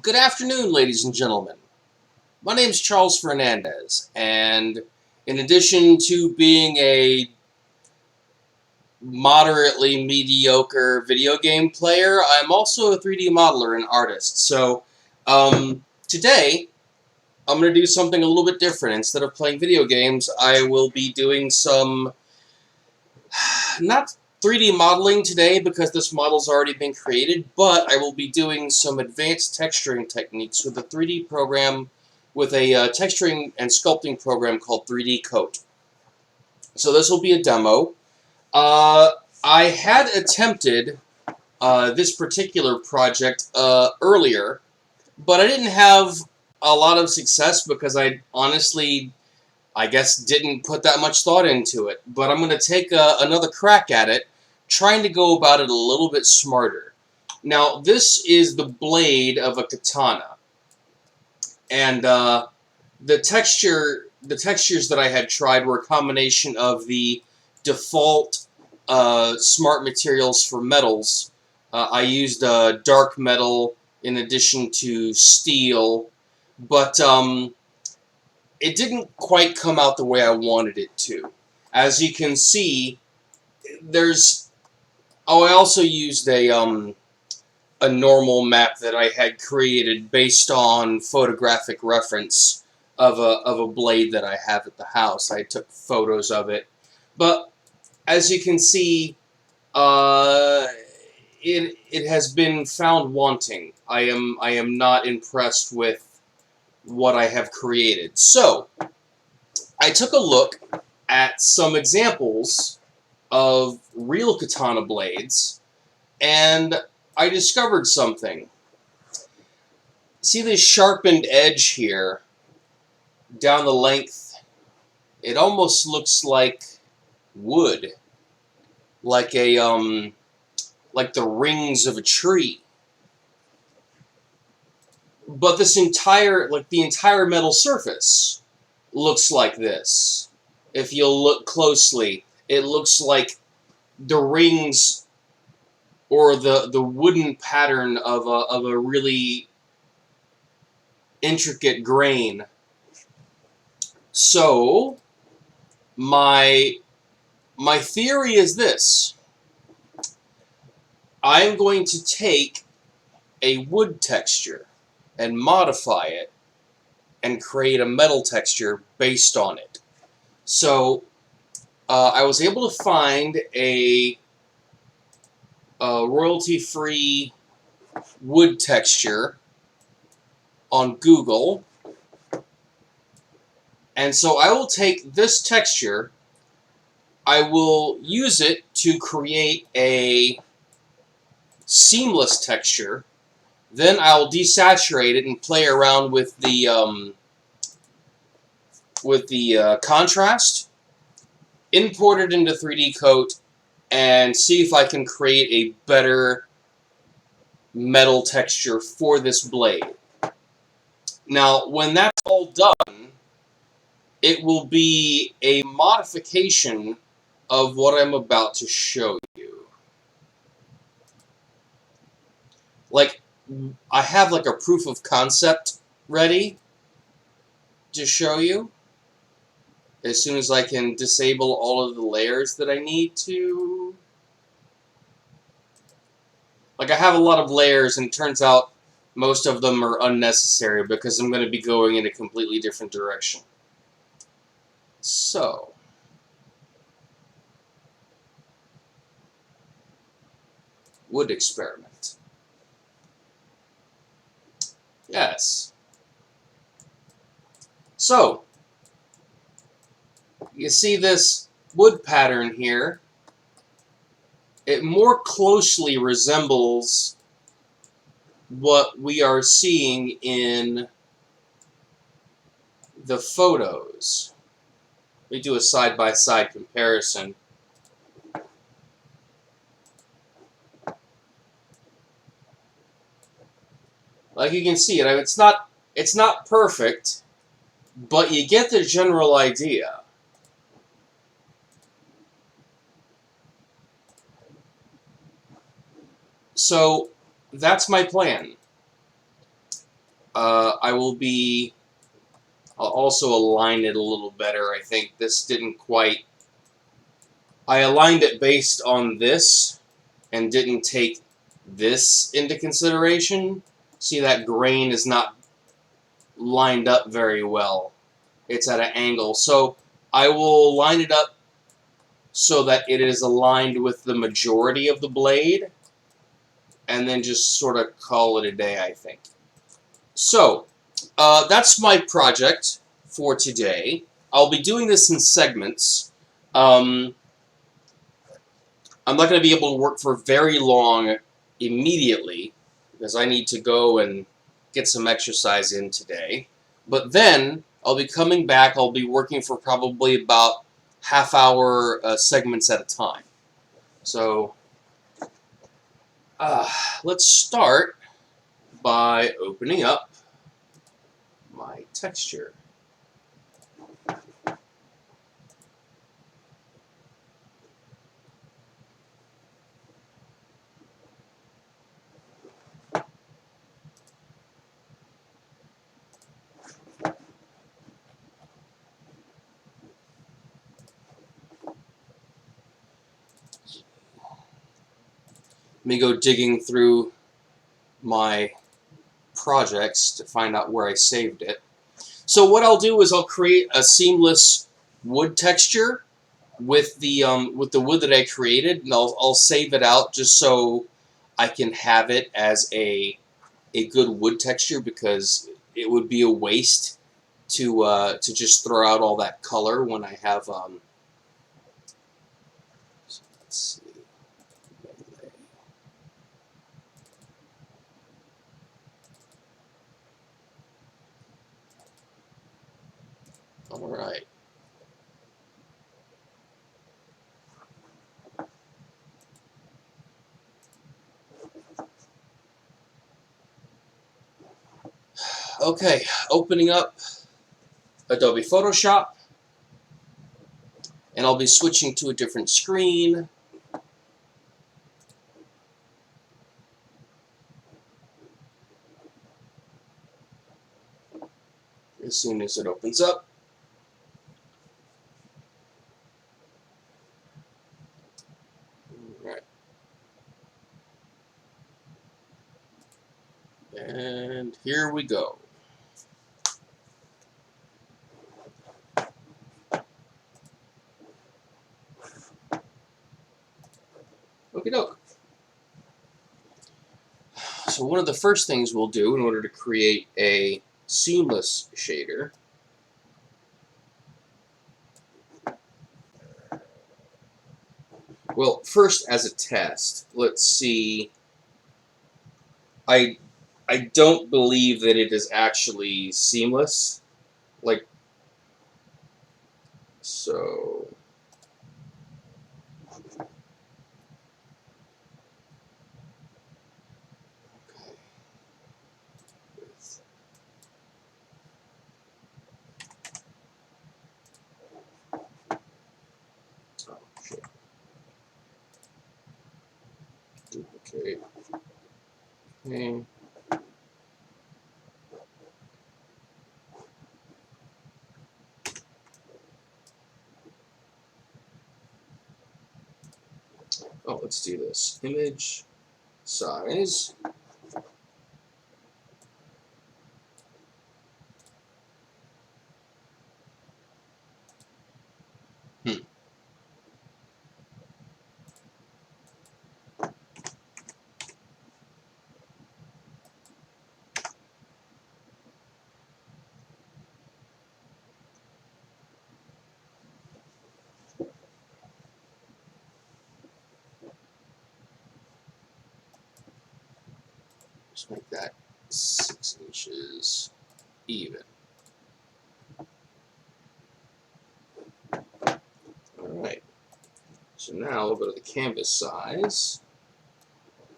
Good afternoon, ladies and gentlemen. My name is Charles Fernandez, and in addition to being a moderately mediocre video game player, I'm also a 3D modeler and artist. So, today, I'm going to do something a little bit different. Instead of playing video games, I will be doing some, not 3D modeling today because this model's already been created, but I will be doing some advanced texturing techniques with a 3D program, with a texturing and sculpting program called 3D Coat. So this will be a demo. I had attempted this particular project earlier, but I didn't have a lot of success because I honestly, I guess, didn't put that much thought into it. But I'm going to take another crack at it, trying to go about it a little bit smarter. Now, this is the blade of a katana, and the textures that I had tried were a combination of the default smart materials for metals. I used dark metal in addition to steel, but it didn't quite come out the way I wanted it to. As you can see, there's... Oh, I also used a normal map that I had created based on photographic reference of a blade that I have at the house. I took photos of it, but as you can see, it has been found wanting. I am not impressed with what I have created. So I took a look at some examples of real katana blades, and I discovered something. See this sharpened edge here down the length? It almost looks like wood, like like the rings of a tree. But this entire, like the entire metal surface looks like this. If you'll look closely, it looks like the rings or the wooden pattern of a really intricate grain. So my theory is this. I'm going to take a wood texture and modify it and create a metal texture based on it. So I was able to find a royalty-free wood texture on Google, and so I will take this texture, I will use it to create a seamless texture, then I'll desaturate it and play around with the contrast, import it into 3D Coat, and see if I can create a better metal texture for this blade. Now, when that's all done, it will be a modification of what I'm about to show you. Like, I have like a proof of concept ready to show you as soon as I can disable all of the layers that I need to. Like, I have a lot of layers, and it turns out most of them are unnecessary because I'm going to be going in a completely different direction. So, wood experiment. Yes. So, you see this wood pattern here. It more closely resembles what we are seeing in the photos. Let me do a side-by-side comparison. Like you can see it, it's not perfect, but you get the general idea. So that's my plan. I'll also align it a little better. I think this didn't quite... I aligned it based on this and didn't take this into consideration. See, that grain is not lined up very well. It's at an angle. So I will line it up so that it is aligned with the majority of the blade, and then just sort of call it a day, I think. So, that's my project for today. I'll be doing this in segments. I'm not going to be able to work for very long immediately, because I need to go and get some exercise in today. But then, I'll be coming back, I'll be working for probably about half-hour segments at a time. So, let's start by opening up my texture. Let me go digging through my projects to find out where I saved it. So what I'll do is I'll create a seamless wood texture with the wood that I created, and I'll save it out just so I can have it as a good wood texture, because it would be a waste to just throw out all that color when I have let's see. All right. Okay, opening up Adobe Photoshop, and I'll be switching to a different screen. As soon as it opens up. All right. And here we go. Okie doke. So one of the first things we'll do in order to create a seamless shader well, first as a test, let's see. I don't believe that it is actually seamless. Like, so. Okay. Oh, shit. Duplicate. Okay. Oh, let's do this. Image size. Just make that 6 inches even. Alright. So now we'll go to the canvas size.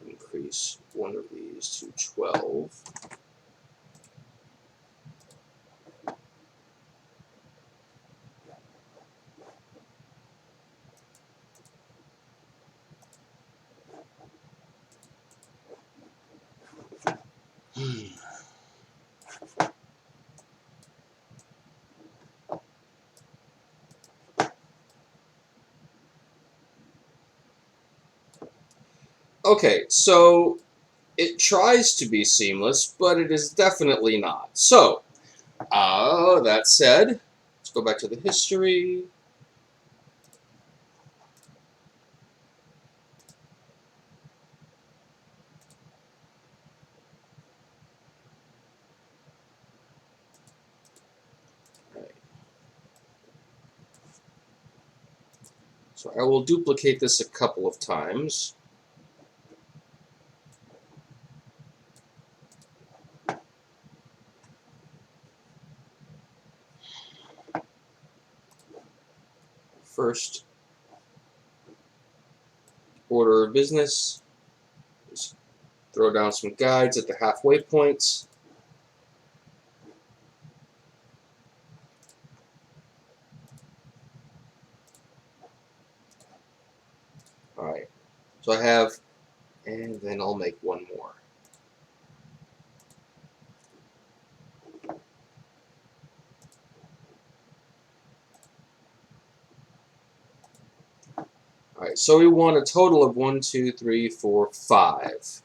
Increase one of these to 12. Okay, so it tries to be seamless, but it is definitely not. So, that said, let's go back to the history. Right. So I will duplicate this a couple of times. First order of business is throw down some guides at the halfway points. Alright, so I have, and then I'll make one more. Alright, so we want a total of 1, 2, 3, 4, 5.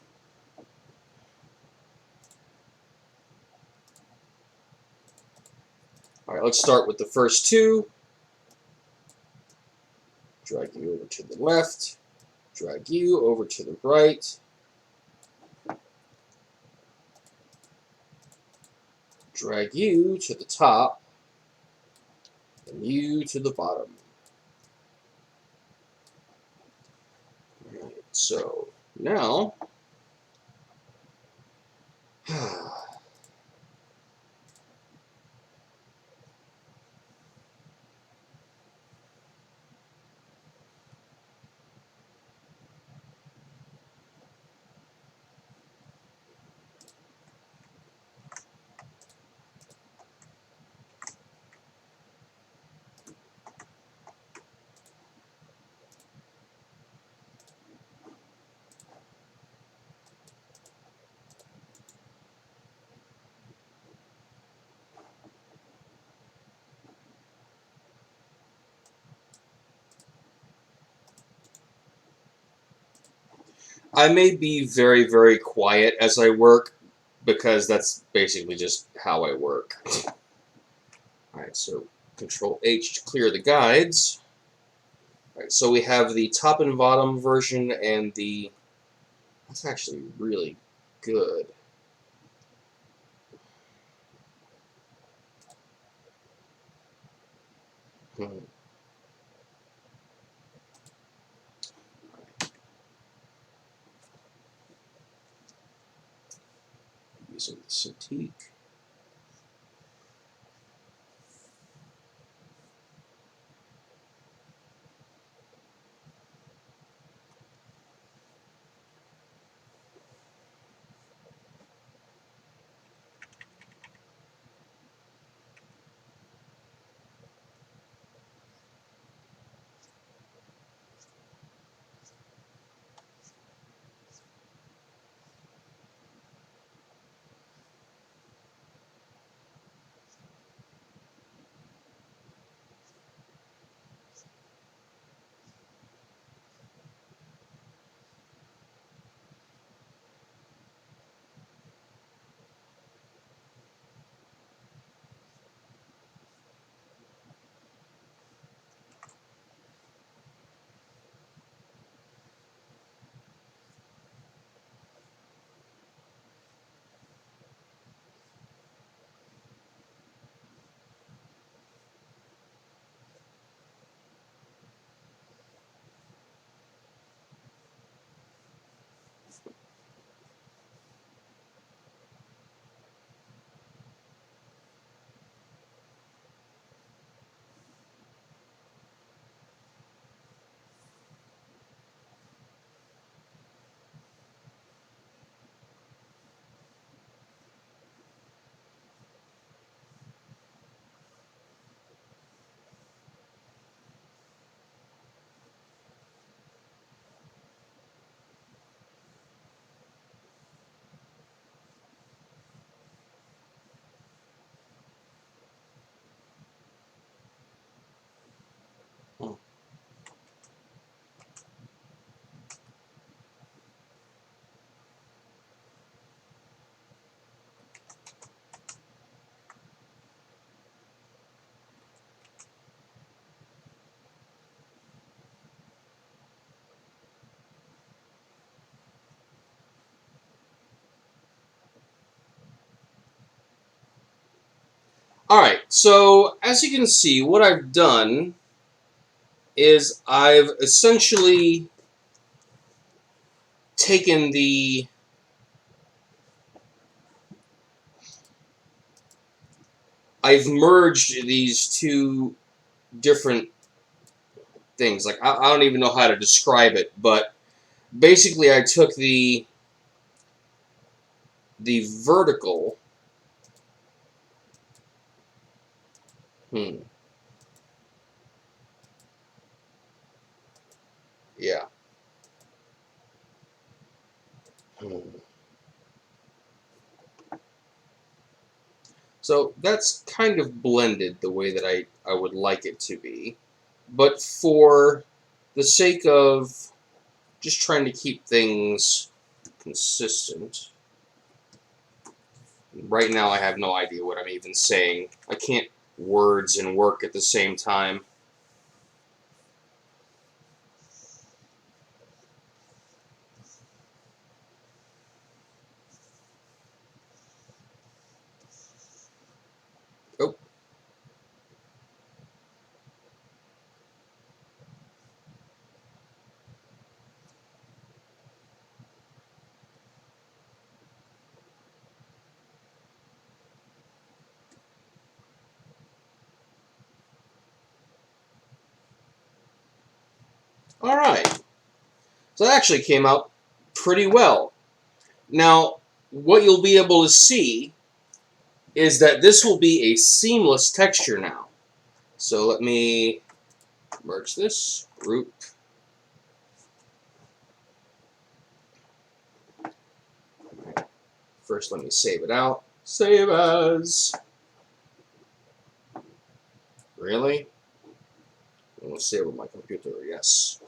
Alright, let's start with the first two. Drag you over to the left. Drag you over to the right. Drag you to the top. And you to the bottom. Alright, so now I may be very, very quiet as I work because that's basically just how I work. Alright, so Control H to clear the guides. Alright, so we have the top and bottom version and the... That's actually really good. Hmm. Using the Cintiq. Alright, so as you can see, what I've done is I've essentially taken the... I've merged these two different things. Like, I don't even know how to describe it, but basically I took the vertical... Yeah. So that's kind of blended the way that I would like it to be. But for the sake of just trying to keep things consistent, right now I have no idea what I'm even saying. I can't words and work at the same time. Oh, alright. So that actually came out pretty well. Now, what you'll be able to see is that this will be a seamless texture now. So let me merge this, group. First, let me save it out. Save as. Really? I want to save with my computer, yes.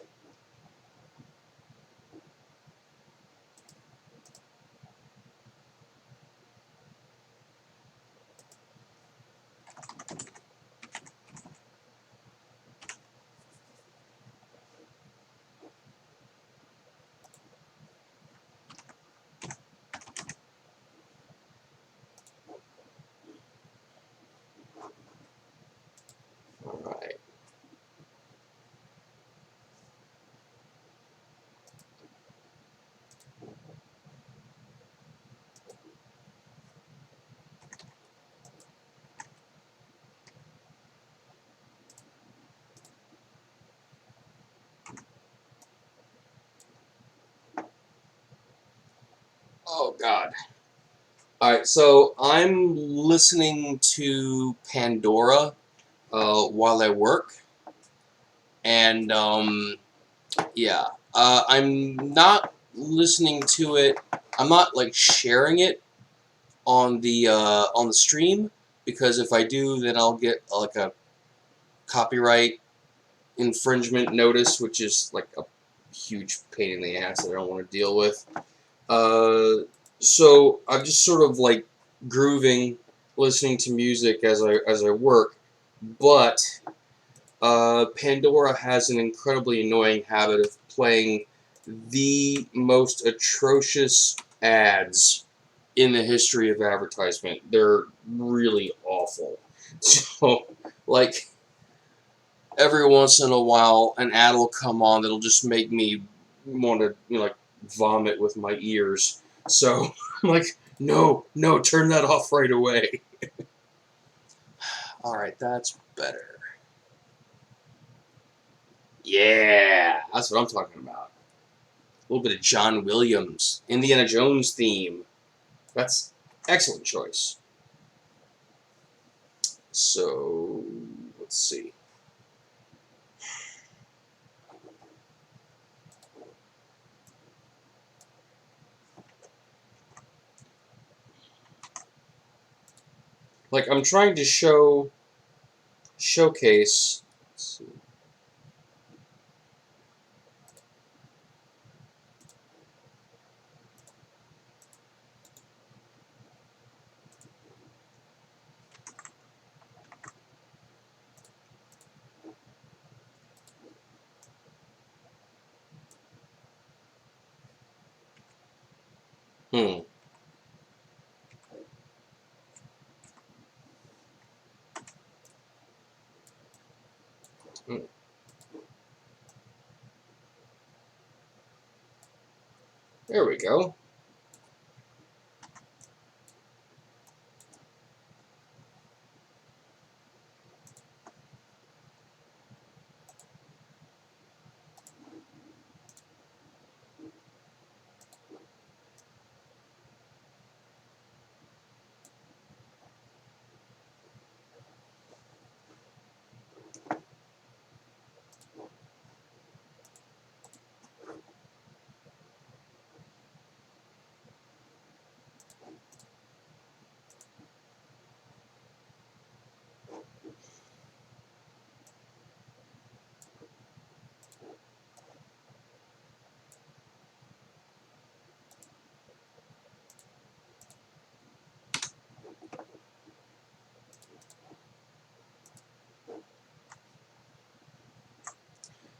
Alright. Oh, God. Alright, so I'm listening to Pandora while I work. And, yeah. I'm not listening to it. I'm not, like, sharing it on the stream, because if I do, then I'll get, like, a copyright infringement notice, which is, like, a huge pain in the ass that I don't want to deal with. So I'm just sort of like grooving, listening to music as I work, but Pandora has an incredibly annoying habit of playing the most atrocious ads in the history of advertisement. They're really awful. So, like, every once in a while, an ad will come on that'll just make me want to, like, vomit with my ears. So I'm like, no, no, turn that off right away. All right, that's better. Yeah, that's what I'm talking about. A little bit of John Williams, Indiana Jones theme. That's excellent choice. So let's see. Like, I'm trying to showcase. Let's see. Hmm. Hmm. There we go.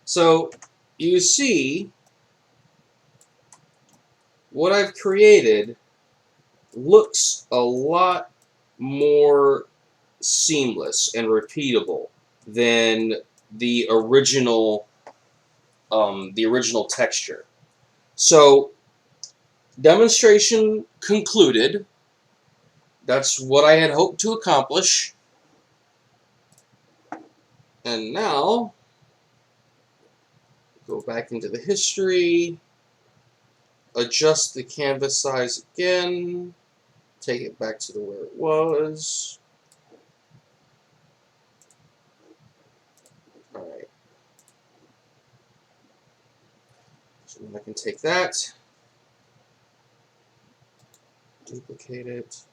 So you see, what I've created looks a lot more seamless and repeatable than the original texture. So demonstration concluded. That's what I had hoped to accomplish. And now, go back into the history, adjust the canvas size again, take it back to where it was. Alright. So then I can take that, duplicate it.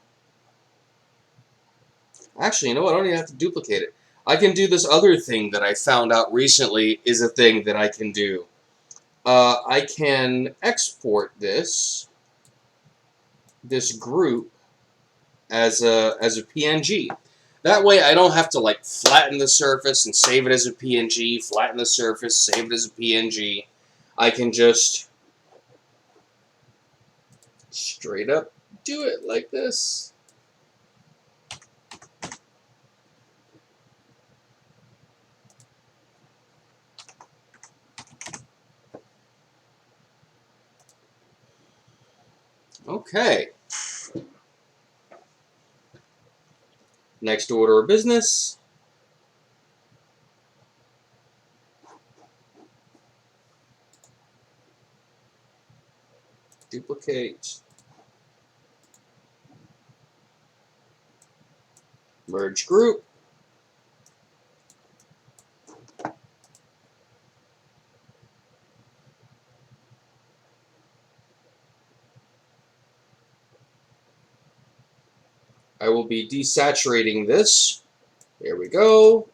Actually, you know what? I don't even have to duplicate it. I can do this other thing that I found out recently is a thing that I can do. I can export this group as a PNG. That way I don't have to like flatten the surface and save it as a PNG, flatten the surface, save it as a PNG. I can just straight up do it like this. Okay. Next order of business. Duplicate. Merge group. I will be desaturating this. There we go.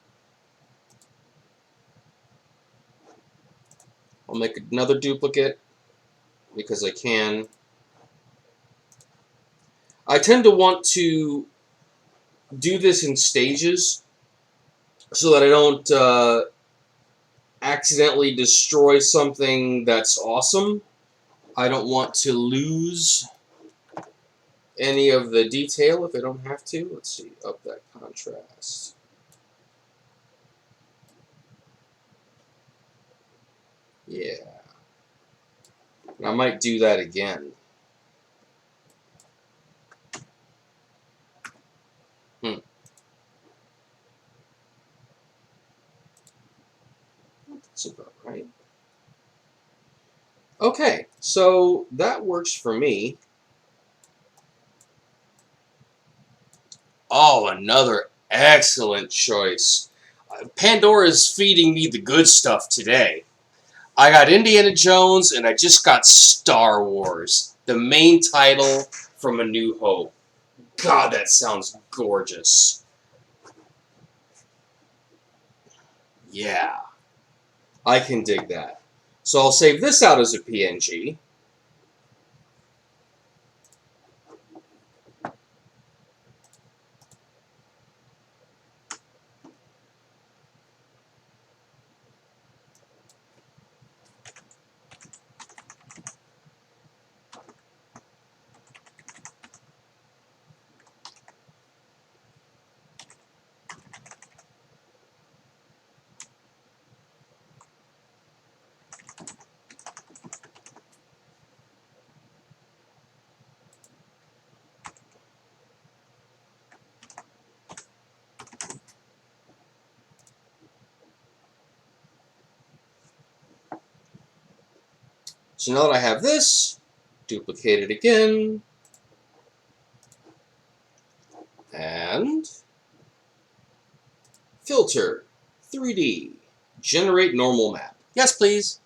I'll make another duplicate because I can. I tend to want to do this in stages so that I don't accidentally destroy something that's awesome. I don't want to lose any of the detail if I don't have to. Let's see, up that contrast. Yeah. I might do that again. That's about right. Okay, so that works for me. Oh, another excellent choice. Pandora's feeding me the good stuff today. I got Indiana Jones and I just got Star Wars, the main title from A New Hope. God, that sounds gorgeous. Yeah, I can dig that. So I'll save this out as a PNG. So now that I have this, duplicate it again, and filter, 3D, generate normal map. Yes, please.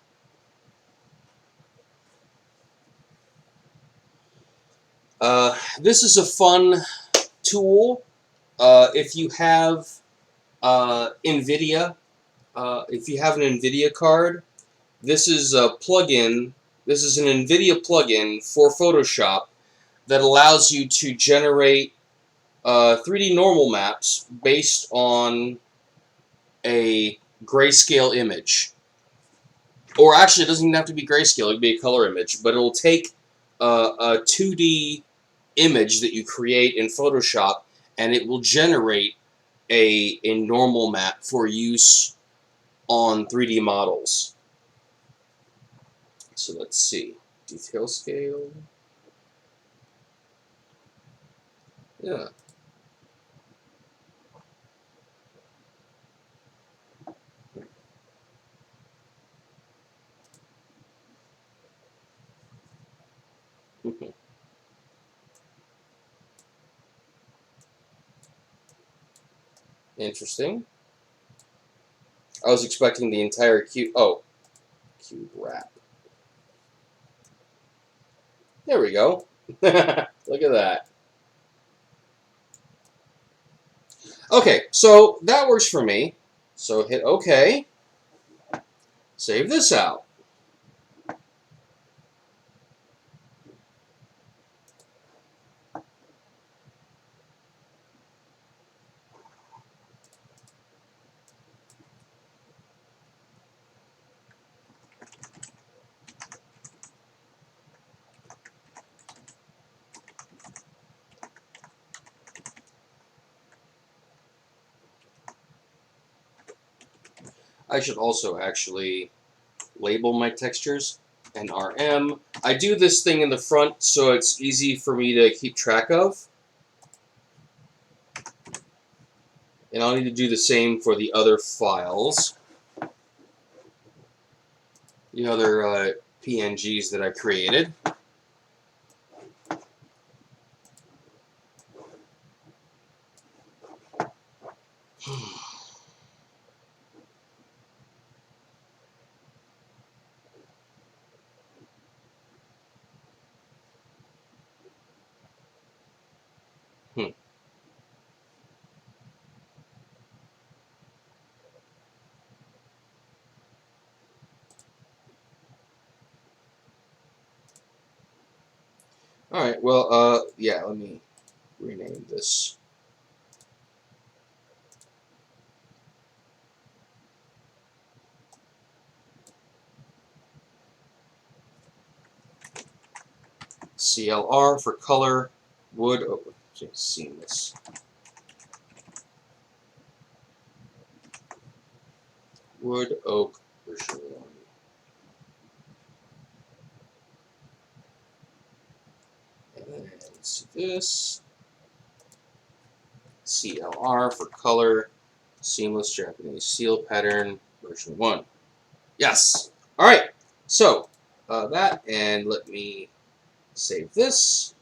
This is a fun tool. If you have NVIDIA, if you have an NVIDIA card, this is a plugin. This is an NVIDIA plugin for Photoshop that allows you to generate 3D normal maps based on a grayscale image. Or actually, it doesn't even have to be grayscale. It could be a color image, but it'll take a 2D image that you create in Photoshop, and it will generate a normal map for use on 3D models. So let's see. Detail scale. Yeah. Interesting. I was expecting the entire cube. Oh, cube wrap. There we go. Look at that. Okay, so that works for me. So hit OK. Save this out. I should also actually label my textures. NRM. I do this thing in the front so it's easy for me to keep track of. And I'll need to do the same for the other files. The other PNGs that I created. Alright, well, yeah, let me rename this. CLR for color, wood, oh, seamless. Wood, oak, version 1. And then let's do this. CLR for color, seamless Japanese seal pattern, version 1. Yes! Alright, so that, and let me save this.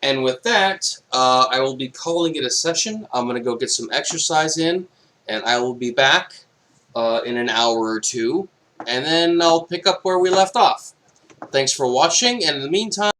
And with that, I will be calling it a session. I'm going to go get some exercise in, and I will be back in an hour or two, and then I'll pick up where we left off. Thanks for watching, and in the meantime,